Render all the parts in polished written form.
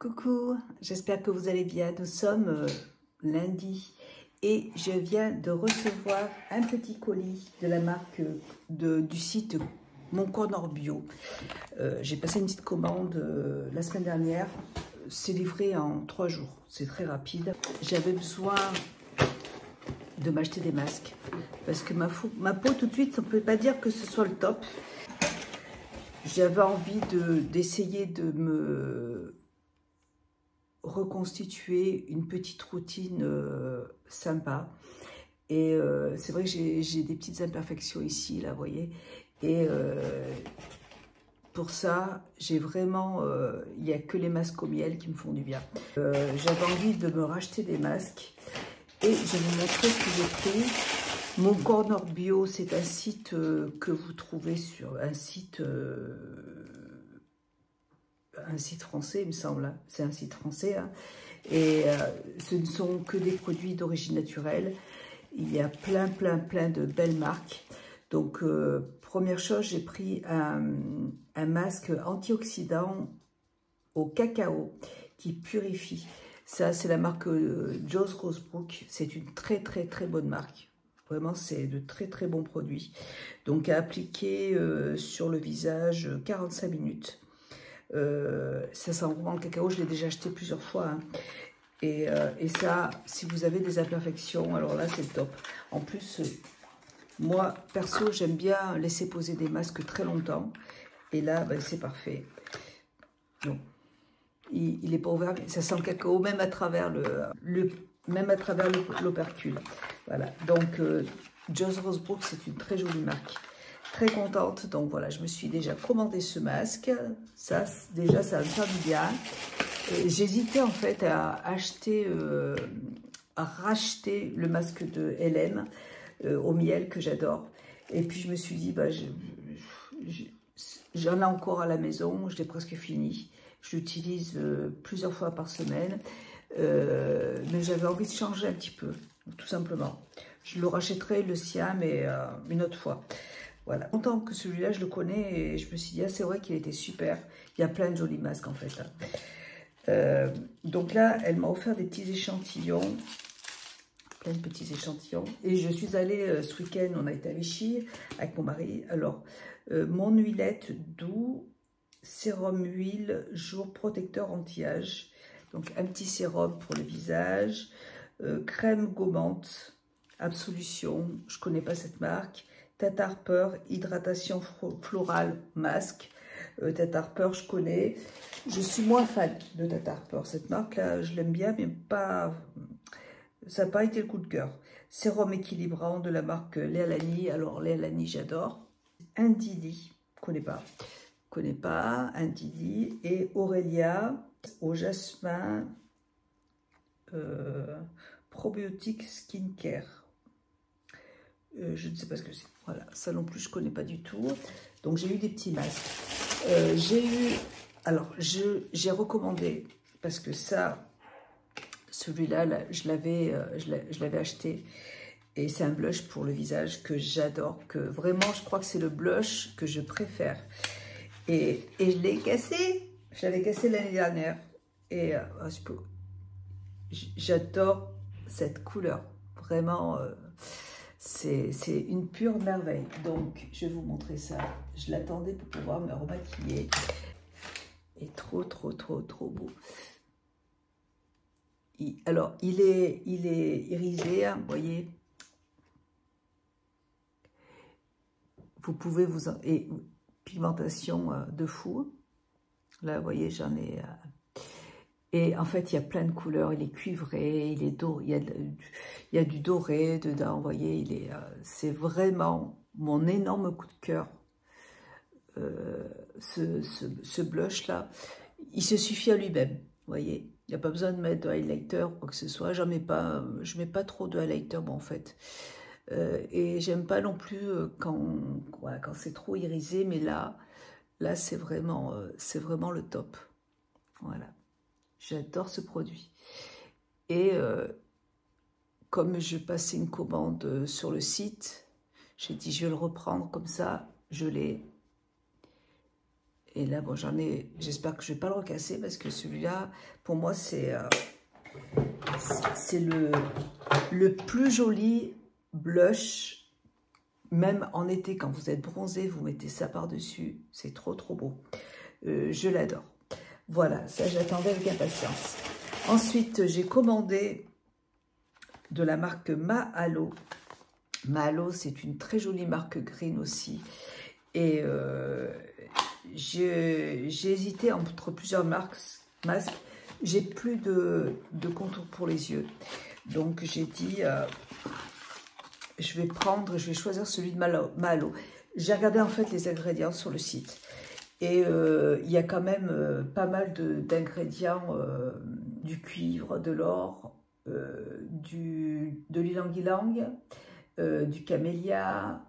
Coucou, j'espère que vous allez bien. Nous sommes lundi et je viens de recevoir un petit colis de la marque du site Mon Corner Bio. J'ai passé une petite commande la semaine dernière. C'est livré en 3 jours, c'est très rapide. J'avais besoin de m'acheter des masques parce que ma peau tout de suite, on ne peut pas dire que ce soit le top. J'avais envie d'essayer de me reconstituer une petite routine sympa. Et c'est vrai que j'ai des petites imperfections ici, là, vous voyez. Et pour ça, j'ai vraiment, il n'y a que les masques au miel qui me font du bien. J'avais envie de me racheter des masques et je vais vous montrer ce que j'ai pris. Mon Corner Bio, c'est un site que vous trouvez sur un site français, il me semble. Hein. C'est un site français. Hein. Et ce ne sont que des produits d'origine naturelle. Il y a plein de belles marques. Donc, première chose, j'ai pris un masque antioxydant au cacao qui purifie. Ça, c'est la marque Joe's Rosebrook. C'est une très bonne marque. Vraiment, c'est de très bons produits. Donc, à appliquer sur le visage 45 minutes. Ça sent vraiment le cacao, je l'ai déjà acheté plusieurs fois. Hein. Et ça, si vous avez des imperfections, alors là, c'est le top. En plus, moi, perso, j'aime bien laisser poser des masques très longtemps. Et là, ben, c'est parfait. Donc, il n'est pas ouvert, mais ça sent le cacao, même à travers l'opercule. Voilà, donc Joe's Rosebrook, c'est une très jolie marque. Très contente, donc voilà, je me suis déjà commandé ce masque. Ça, déjà, ça va me faire du bien. J'hésitais en fait à acheter, à racheter le masque de LM au miel que j'adore. Et puis je me suis dit, bah, j'en ai encore à la maison, je l'ai presque fini. Je l'utilise plusieurs fois par semaine, mais j'avais envie de changer un petit peu, tout simplement. Je le rachèterai le sien, mais une autre fois. Voilà, longtemps que celui-là, je le connais et je me suis dit, ah, c'est vrai qu'il était super. Il y a plein de jolis masques en fait. Hein. Donc là, elle m'a offert des petits échantillons, plein de petits échantillons. Et je suis allée ce week-end, on a été à Vichy avec mon mari. Alors, mon huilette doux, sérum huile, jour protecteur anti-âge. Donc un petit sérum pour le visage, crème gommante, Absolution, je ne connais pas cette marque. Tata Harper, hydratation florale, masque. Tata Harper, je connais. Je suis moins fan de Tata Harper. Cette marque-là, je l'aime bien, mais pas... ça n'a pas été le coup de cœur. Sérum équilibrant de la marque Léa Lani. Alors, Léa Lani, j'adore. Indidi, je ne connais pas. Indidi. Et Aurélia, au jasmin, probiotique skincare. Je ne sais pas ce que c'est. Voilà, ça non plus, je ne connais pas du tout. Donc, j'ai eu des petits masques. Alors, j'ai recommandé, parce que ça, celui-là, là, je l'avais acheté. Et c'est un blush pour le visage que j'adore. Que vraiment, je crois que c'est le blush que je préfère. Et je l'ai cassé. Je l'avais cassé l'année dernière. Et j'adore cette couleur. Vraiment... c'est une pure merveille. Donc, je vais vous montrer ça. Je l'attendais pour pouvoir me remaquiller. Et trop beau. Alors, il est irisé, hein, vous voyez. Vous pouvez vous... Et pigmentation de fou. Là, vous voyez, j'en ai... Et en fait, il y a plein de couleurs. Il est cuivré, il est doré, il y a du doré dedans. Vous voyez, c'est vraiment mon énorme coup de cœur. Ce blush-là, il se suffit à lui-même. Vous voyez, il n'y a pas besoin de mettre de highlighter ou quoi que ce soit. Je mets pas trop de highlighter, bon, en fait. Et j'aime pas non plus voilà, quand c'est trop irisé. Mais là c'est vraiment le top. Voilà. J'adore ce produit. Et comme je passais une commande sur le site, j'ai dit je vais le reprendre comme ça, je l'ai. Et là, bon, j'en ai, j'espère que je ne vais pas le recasser parce que celui-là, pour moi, c'est le plus joli blush. Même en été, quand vous êtes bronzé, vous mettez ça par-dessus. C'est trop, trop beau. Je l'adore. Voilà, ça, j'attendais avec impatience. Ensuite, j'ai commandé de la marque Mahalo. Mahalo, c'est une très jolie marque green aussi. Et j'ai hésité entre plusieurs masques. J'ai plus de contour pour les yeux. Donc, j'ai dit, je vais choisir celui de Mahalo. J'ai regardé en fait les ingrédients sur le site. Et il y a quand même pas mal d'ingrédients, du cuivre, de l'or, de l'ylang-ylang, du camélia,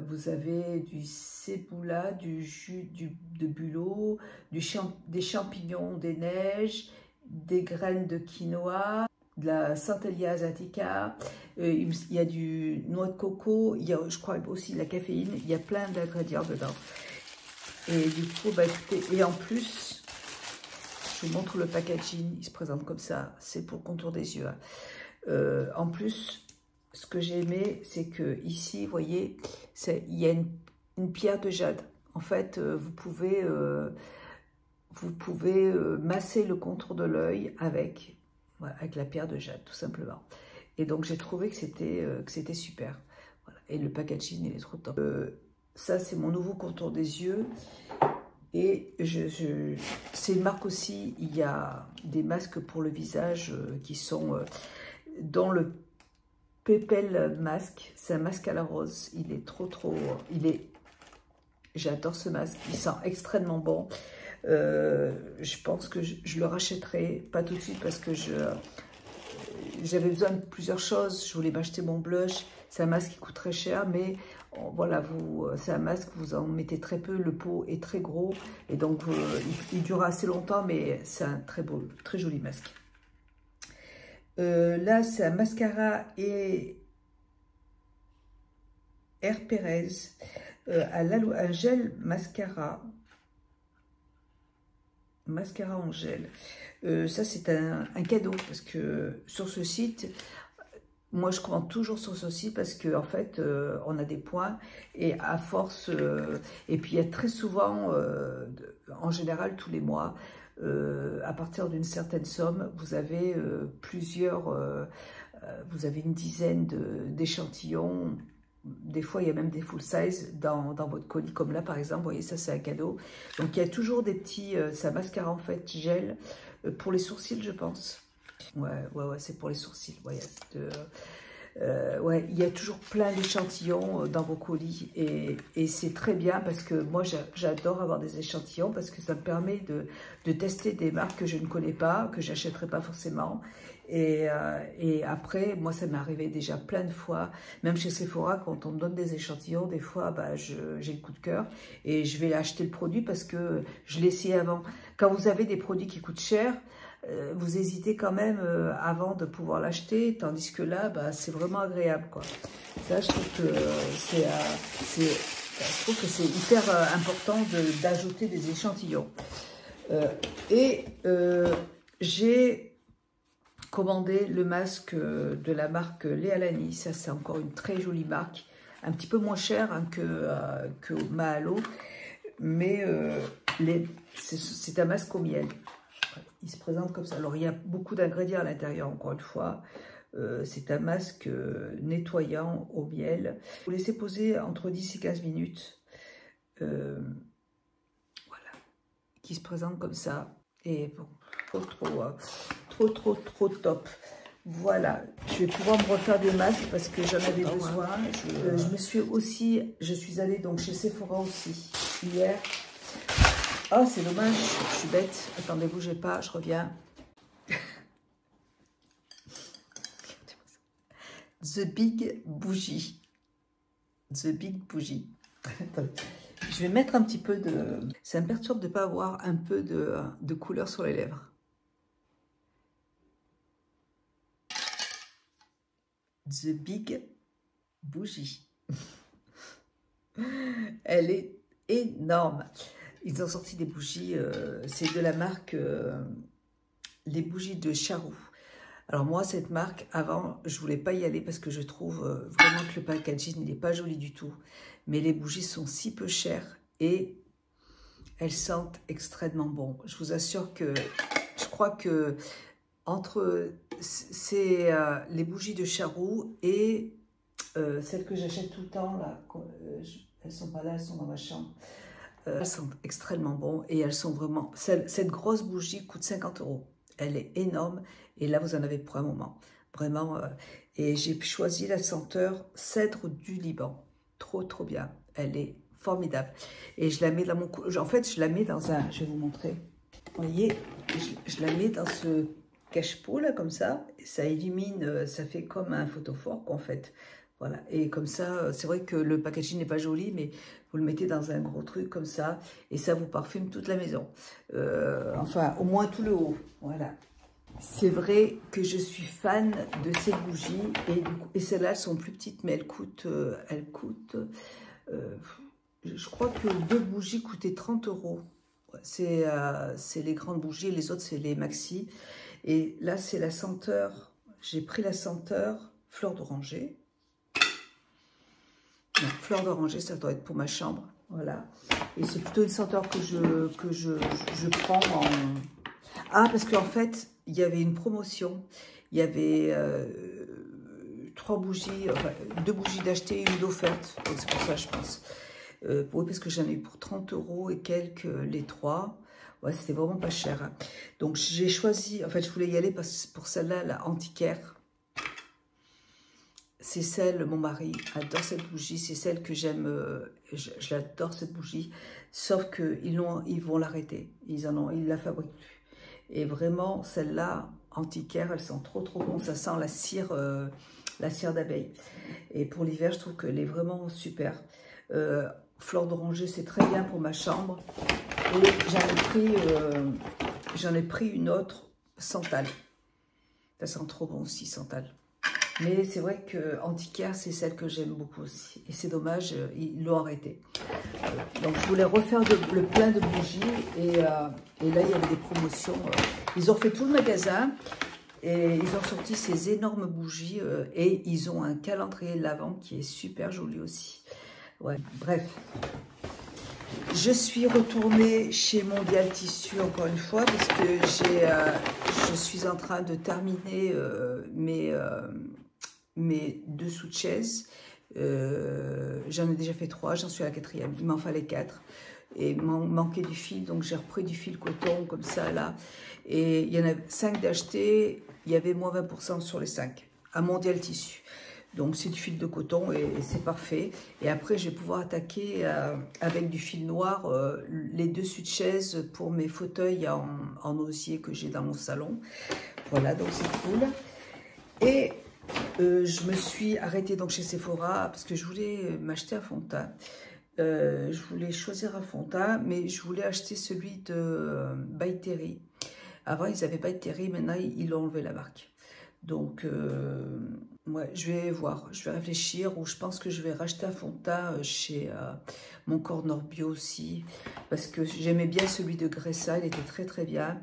vous avez du céboula, du jus de bulot, des champignons des neiges, des graines de quinoa, de la Centellia asiatica, il y a du noix de coco, il y a, je crois aussi de la caféine, il y a plein d'ingrédients dedans. Et du coup, bah, écoutez, et en plus, je vous montre le packaging, il se présente comme ça, c'est pour le contour des yeux. En plus, ce que j'ai aimé, c'est que ici, vous voyez, il y a une pierre de jade. En fait, vous pouvez masser le contour de l'œil avec la pierre de jade, tout simplement. Et donc, j'ai trouvé que c'était super. Voilà. Et le packaging, il est trop top. Ça, c'est mon nouveau contour des yeux. Et c'est une marque aussi, il y a des masques pour le visage qui sont dans le Pépel Masque. C'est un masque à la rose. Il est j'adore ce masque. Il sent extrêmement bon. Je pense que je le rachèterai, pas tout de suite parce que j'avais besoin de plusieurs choses. Je voulais m'acheter mon blush. C'est un masque qui coûte très cher, mais voilà, c'est un masque, vous en mettez très peu, le pot est très gros, et donc il dure assez longtemps, mais c'est un très beau, très joli masque. Là, c'est un mascara et Air Perez, un gel mascara en gel. Ça, c'est un cadeau, parce que sur ce site, moi, je commande toujours sur ce site parce qu'en fait, on a des points et à force, et puis il y a très souvent, en général tous les mois, à partir d'une certaine somme, vous avez vous avez une dizaine d'échantillons. Des fois, il y a même des full size dans votre colis, comme là par exemple, vous voyez, ça c'est un cadeau. Donc il y a toujours des petits, c'est un mascara en fait gel pour les sourcils, je pense. Ouais, c'est pour les sourcils. Ouais, ouais, il y a toujours plein d'échantillons dans vos colis et c'est très bien parce que moi j'adore avoir des échantillons parce que ça me permet de tester des marques que je ne connais pas, que j'achèterai pas forcément. Et après, moi ça m'est arrivé déjà plein de fois, même chez Sephora, quand on me donne des échantillons, des fois bah, j'ai le coup de cœur et je vais acheter le produit parce que je l'ai essayé avant. Quand vous avez des produits qui coûtent cher, vous hésitez quand même avant de pouvoir l'acheter, tandis que là, bah, c'est vraiment agréable, quoi. Ça, je trouve que c'est hyper important d'ajouter des échantillons. J'ai commandé le masque de la marque Léa Lani. Ça, c'est encore une très jolie marque, un petit peu moins cher hein, que Mahalo, mais c'est un masque au miel. Il se présente comme ça. Alors, il y a beaucoup d'ingrédients à l'intérieur, encore une fois. C'est un masque nettoyant au miel. Vous laissez poser entre 10 et 15 minutes. Voilà. Qui se présente comme ça. Et bon, trop top. Voilà. Je vais pouvoir me refaire des masques parce que j'en avais besoin. Je suis allée donc chez Sephora aussi hier. Oh, c'est dommage, je suis bête. Attendez, bougez pas, je reviens. The Big Bougie. The Big Bougie. Je vais mettre un petit peu de... Ça me perturbe de ne pas avoir un peu de couleur sur les lèvres. The Big Bougie. Elle est énorme. ils ont sorti des bougies, c'est de la marque les bougies de Charroux. Alors moi, cette marque, avant, je voulais pas y aller parce que je trouve vraiment que le packaging, il n'est pas joli du tout. Mais les bougies sont si peu chères et elles sentent extrêmement bon. Je vous assure que je crois que entre les bougies de Charroux et celles que j'achète tout le temps, là, elles sont pas là, elles sont dans ma chambre. Elles sentent extrêmement bon et elles sont vraiment... Cette grosse bougie coûte 50 €. Elle est énorme et là, vous en avez pour un moment. Vraiment. Et j'ai choisi la senteur cèdre du Liban. Trop, trop bien. Elle est formidable. Et je la mets dans mon... En fait, je la mets dans un... Je vais vous montrer. Vous voyez, je la mets dans ce cache-pot, là, comme ça. Et ça illumine, ça fait comme un photophore, en fait. Voilà. Et comme ça, c'est vrai que le packaging n'est pas joli, mais vous le mettez dans un gros truc comme ça. Et ça vous parfume toute la maison. Enfin, au moins tout le haut. Voilà. C'est vrai que je suis fan de ces bougies. Et celles-là, elles sont plus petites, mais elles coûtent je crois que 2 bougies coûtaient 30 €. C'est les grandes bougies, les autres, c'est les maxi. Et là, c'est la senteur. J'ai pris la senteur fleur d'oranger. Fleur d'oranger, ça doit être pour ma chambre. Voilà. Et c'est plutôt une senteur que je prends en... Ah, parce qu'en fait, il y avait une promotion. Il y avait 3 bougies, enfin 2 bougies d'achetées et une d'offerte. Donc c'est pour ça, je pense. Oui, parce que j'en ai eu pour 30 € et quelques les 3. Ouais, c'était vraiment pas cher. Hein. Donc j'ai choisi, en fait, je voulais y aller pour celle-là, la antiquaire. C'est celle, mon mari adore cette bougie, c'est celle que j'aime, je l'adore cette bougie, sauf qu'ils vont l'arrêter, ils la fabriquent plus. Et vraiment, celle-là, antiquaire, elle sent trop trop bon, ça sent la cire d'abeille. Et pour l'hiver, je trouve qu'elle est vraiment super. Fleur d'oranger, c'est très bien pour ma chambre. Et j'en ai pris une autre, santal. Ça sent trop bon aussi, santal. Mais c'est vrai que antiquaire, c'est celle que j'aime beaucoup aussi. Et c'est dommage, ils l'ont arrêté. Donc je voulais refaire le plein de bougies. Et là, il y avait des promotions. Ils ont fait tout le magasin. Et ils ont sorti ces énormes bougies. Et ils ont un calendrier de l'Avent qui est super joli aussi. Ouais, bref. Je suis retournée chez Mondial Tissu encore une fois. Parce que je suis en train de terminer mes 2 sous-de-chaise. J'en ai déjà fait 3, j'en suis à la 4e. Il m'en fallait 4. Et il manquait du fil, donc j'ai repris du fil coton comme ça là. Et il y en a 5 d'achetés, il y avait moins 20% sur les 5 à Mondial Tissu. Donc c'est du fil de coton et c'est parfait. Et après je vais pouvoir attaquer avec du fil noir les 2 sous-de-chaise pour mes fauteuils en osier que j'ai dans mon salon. Voilà, donc c'est cool. Et je me suis arrêtée donc chez Sephora parce que je voulais m'acheter un fond de teint. Je voulais choisir un fond de teint, mais je voulais acheter celui de By Terry. Avant, ils avaient By Terry, maintenant, ils ont enlevé la marque. Donc, ouais, je vais voir, je vais réfléchir, ou je pense que je vais racheter un fond de teint chez mon Corner Bio aussi, parce que j'aimais bien celui de Gressa, il était très très bien,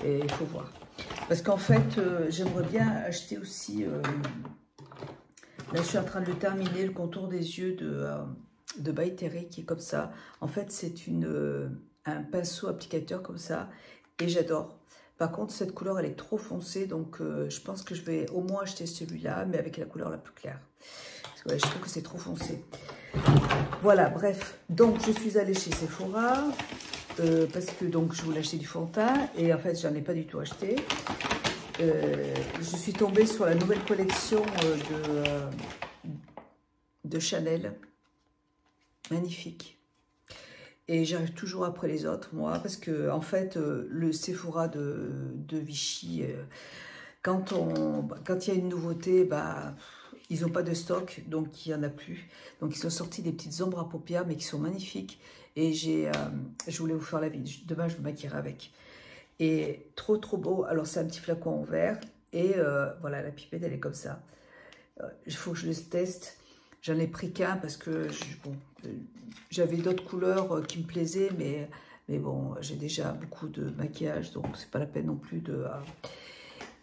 et il faut voir. Parce qu'en fait, j'aimerais bien acheter aussi, là je suis en train de le terminer, le contour des yeux de By Terry qui est comme ça. En fait, c'est un pinceau applicateur comme ça, et j'adore. Par contre, cette couleur, elle est trop foncée, donc je pense que je vais au moins acheter celui-là, mais avec la couleur la plus claire. Parce que ouais, je trouve que c'est trop foncé. Voilà, bref. Donc, je suis allée chez Sephora, parce que donc je voulais acheter du fond de teint, et en fait, j'en ai pas du tout acheté. Je suis tombée sur la nouvelle collection de Chanel. Magnifique. Et j'arrive toujours après les autres, moi, parce que, en fait, le Sephora de Vichy, quand il y a une nouveauté, bah, ils n'ont pas de stock, donc il n'y en a plus. Donc, ils ont sorti des petites ombres à paupières, mais qui sont magnifiques. Et je voulais vous faire la vidéo. Demain, je me maquillerai avec. Et trop, trop beau. Alors, c'est un petit flacon en verre. Et voilà, la pipette, elle est comme ça. Il faut que je le teste. J'en ai pris qu'un parce que j'avais d'autres couleurs qui me plaisaient, mais Mais bon, j'ai déjà beaucoup de maquillage, donc c'est pas la peine non plus de...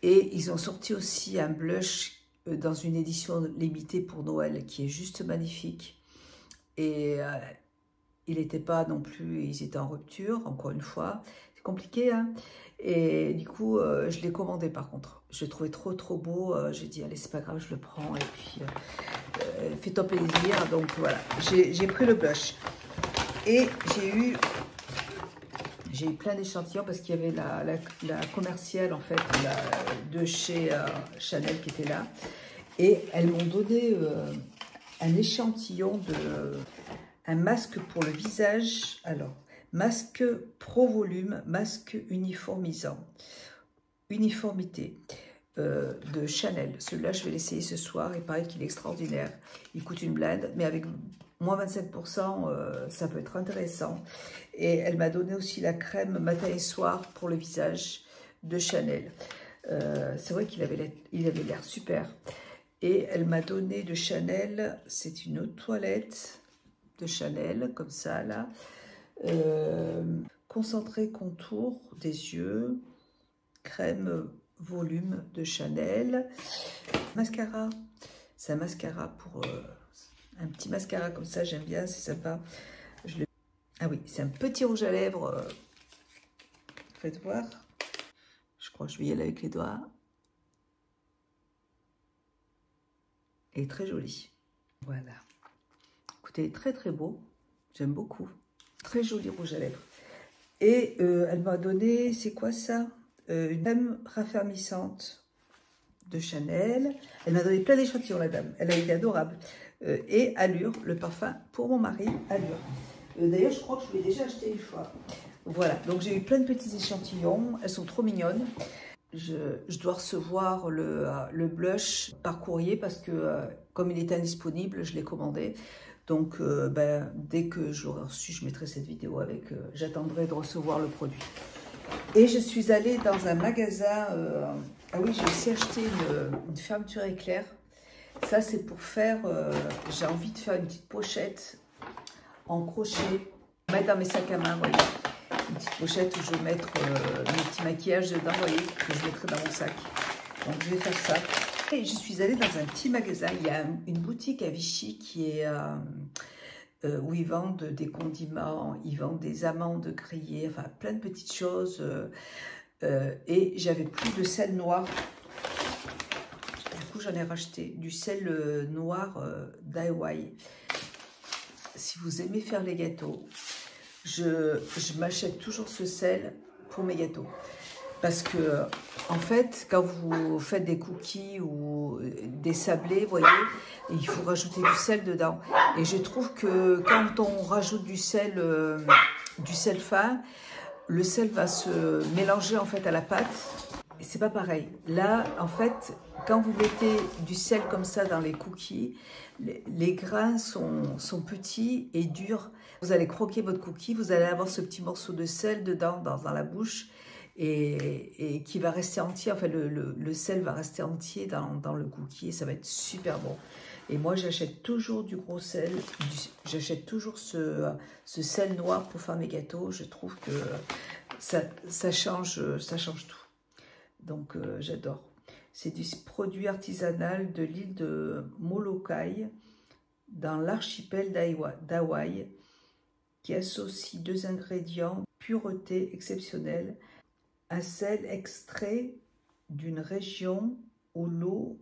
Et ils ont sorti aussi un blush dans une édition limitée pour Noël qui est juste magnifique. Et il n'était pas non plus, ils étaient en rupture, encore une fois. C'est compliqué, hein. Et du coup, je l'ai commandé par contre. Je l'ai trouvé trop beau. J'ai dit, allez, c'est pas grave, je le prends. Et puis, fais-toi plaisir. Donc voilà, j'ai pris le blush. Et j'ai eu plein d'échantillons parce qu'il y avait la commerciale en fait de chez Chanel qui était là. Et elles m'ont donné un échantillon un masque pour le visage. Alors, masque Pro Volume, masque uniformisant. Uniformité de Chanel. Celui-là, je vais l'essayer ce soir. Il paraît qu'il est extraordinaire. Il coûte une blinde, mais avec moins 25%, ça peut être intéressant. Et elle m'a donné aussi la crème matin et soir pour le visage de Chanel. C'est vrai qu'il avait l'air super. Et elle m'a donné de Chanel, c'est une eau de toilette de Chanel, comme ça, là. Concentré contour des yeux, crème volume de Chanel. Mascara, c'est un mascara pour... un petit mascara comme ça, j'aime bien, c'est sympa. Ah oui, c'est un petit rouge à lèvres. Faites voir. Je crois que je vais y aller avec les doigts. Et très joli. Voilà. Écoutez, très beau. J'aime beaucoup. Très joli rouge à lèvres. Et elle m'a donné, c'est quoi ça? Une crème raffermissante de Chanel. Elle m'a donné plein d'échantillons, la dame. Elle a été adorable. Et Allure, le parfum pour mon mari, Allure. D'ailleurs, je crois que je l'ai déjà acheté une fois. Voilà, donc j'ai eu plein de petits échantillons. Elles sont trop mignonnes. Je dois recevoir le blush par courrier parce que comme il est indisponible, je l'ai commandé. Donc, dès que j'aurai reçu, je mettrai cette vidéo avec... j'attendrai de recevoir le produit. Et je suis allée dans un magasin... ah oui, j'ai aussi acheté une fermeture éclair. Ça, c'est pour faire... j'ai envie de faire une petite pochette en crochet. Mettre dans mes sacs à main, vous voyez. Une petite pochette où je vais mettre mes petits maquillages dedans, vous voyez, que je mettrai dans mon sac. Donc, je vais faire ça. Et je suis allée dans un petit magasin. Il y a une boutique à Vichy qui est... où ils vendent des condiments, ils vendent des amandes grillées, enfin plein de petites choses. Et j'avais plus de sel noir. Du coup, j'en ai racheté du sel noir d'Hawaï. Si vous aimez faire les gâteaux, je m'achète toujours ce sel pour mes gâteaux. Parce que, en fait, quand vous faites des cookies ou des sablés, vous voyez, il faut rajouter du sel dedans. Et je trouve que quand on rajoute du sel fin, le sel va se mélanger en fait à la pâte. Et c'est pas pareil. Là, en fait, quand vous mettez du sel comme ça dans les cookies, les grains sont petits et durs. Vous allez croquer votre cookie, vous allez avoir ce petit morceau de sel dedans, dans la bouche. Et qui va rester entier, enfin le sel va rester entier dans le cookie et ça va être super bon. Et moi j'achète toujours du gros sel, j'achète toujours ce sel noir pour faire mes gâteaux. Je trouve que ça change tout. Donc j'adore. C'est du produit artisanal de l'île de Molokai dans l'archipel d'Hawaï qui associe deux ingrédients, pureté exceptionnelle, un sel extrait d'une région où l'eau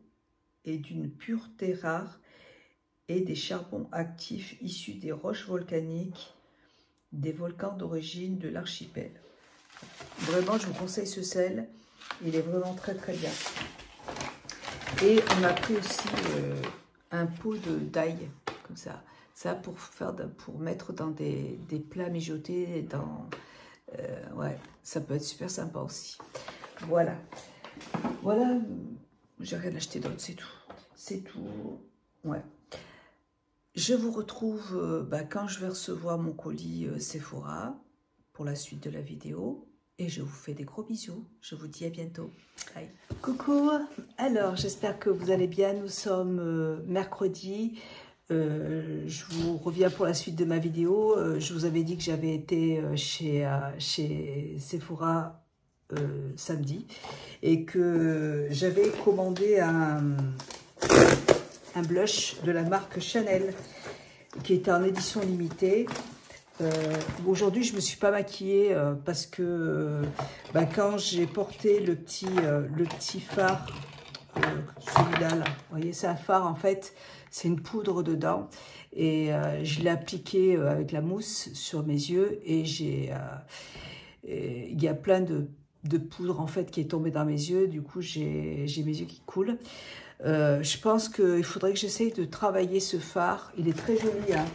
est d'une pureté rare et des charbons actifs issus des roches volcaniques des volcans d'origine de l'archipel. Vraiment, je vous conseille ce sel. Il est vraiment très bien. Et on a pris aussi un pot d'ail, comme ça. Ça pour mettre dans des plats mijotés, ouais, ça peut être super sympa aussi. Voilà, j'ai rien acheté d'autre, c'est tout, ouais. Je vous retrouve quand je vais recevoir mon colis Sephora pour la suite de la vidéo et je vous fais des gros bisous. Je vous dis à bientôt. Bye. Coucou, alors j'espère que vous allez bien. Nous sommes mercredi. je vous reviens pour la suite de ma vidéo. Je vous avais dit que j'avais été chez Sephora samedi et que j'avais commandé un blush de la marque Chanel qui était en édition limitée. Aujourd'hui, je ne me suis pas maquillée parce que quand j'ai porté le petit fard, celui-là, là, vous voyez, c'est un fard en fait, c'est une poudre dedans et je l'ai appliqué avec la mousse sur mes yeux et il y a plein de poudre en fait qui est tombée dans mes yeux, du coup j'ai mes yeux qui coulent. Je pense qu'il faudrait que j'essaye de travailler ce fard, il est très joli hein,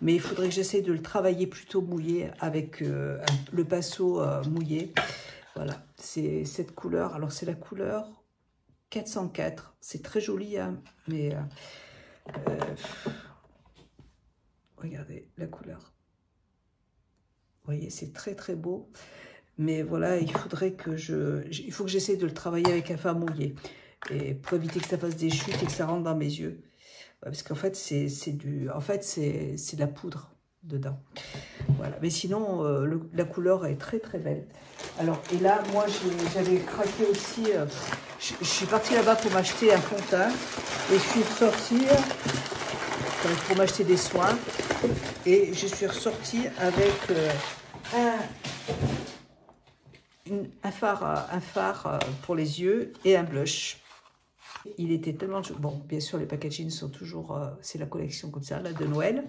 mais il faudrait que j'essaye de le travailler plutôt mouillé avec le pinceau mouillé. Voilà, c'est cette couleur, alors c'est la couleur 404, c'est très joli hein, mais regardez la couleur, vous voyez c'est très très beau, mais voilà il faudrait que il faut que j'essaye de le travailler avec un fard mouillé et pour éviter que ça fasse des chutes et que ça rentre dans mes yeux, parce qu'en fait c'est de la poudre dedans. Voilà, mais sinon la couleur est très très belle. Alors et là moi j'avais craqué aussi, je suis partie là-bas pour m'acheter un fond de teint et je suis ressortie pour m'acheter des soins et je suis ressortie avec un fard pour les yeux et un blush. Il était tellement... Bon, bien sûr, les packagings sont toujours... c'est la collection comme ça, là, de Noël.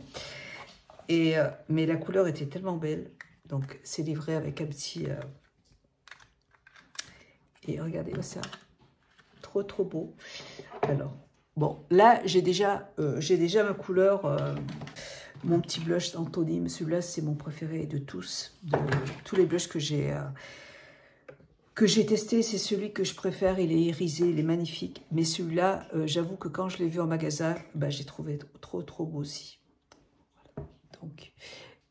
Mais la couleur était tellement belle. Donc, c'est livré avec un petit... Et regardez ça. Trop, trop beau. Alors, bon, là, j'ai déjà ma couleur... mon petit blush Anthony. Celui-là, c'est mon préféré de tous. De tous les blushs que j'ai testé, c'est celui que je préfère. Il est irisé, il est magnifique. Mais celui-là, j'avoue que quand je l'ai vu en magasin, j'ai trouvé trop, trop beau aussi. Voilà. Donc,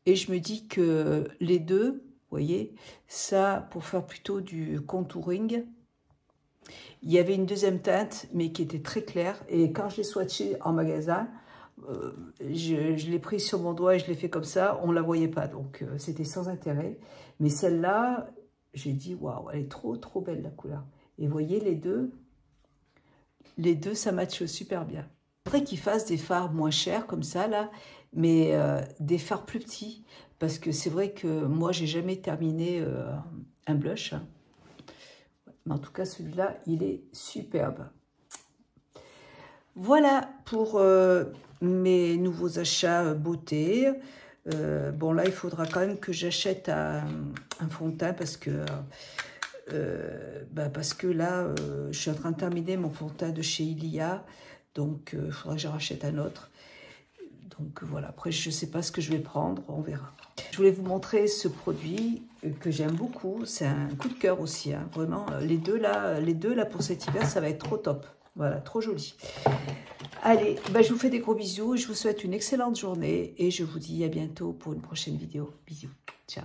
et je me dis que les deux, vous voyez, ça, pour faire plutôt du contouring, il y avait une deuxième teinte, mais qui était très claire. Et quand je l'ai swatché en magasin, je l'ai pris sur mon doigt et je l'ai fait comme ça. On ne la voyait pas, donc c'était sans intérêt. Mais celle-là... J'ai dit, waouh, elle est trop, trop belle la couleur. Et vous voyez, les deux, ça matche super bien. Il faudrait qu'ils fassent des fards moins chers comme ça, là, mais des fards plus petits. Parce que c'est vrai que moi, j'ai jamais terminé un blush. Hein. Mais en tout cas, celui-là, il est superbe. Voilà pour mes nouveaux achats beauté. Bon là il faudra quand même que j'achète un fond de teint parce que là je suis en train de terminer mon fond de teint de chez Ilia, donc il faudra que je rachète un autre. Donc voilà, après je ne sais pas ce que je vais prendre, on verra. Je voulais vous montrer ce produit que j'aime beaucoup, c'est un coup de cœur aussi, hein. Vraiment les deux là pour cet hiver ça va être trop top, voilà, trop joli. Allez, je vous fais des gros bisous, je vous souhaite une excellente journée et je vous dis à bientôt pour une prochaine vidéo. Bisous, ciao.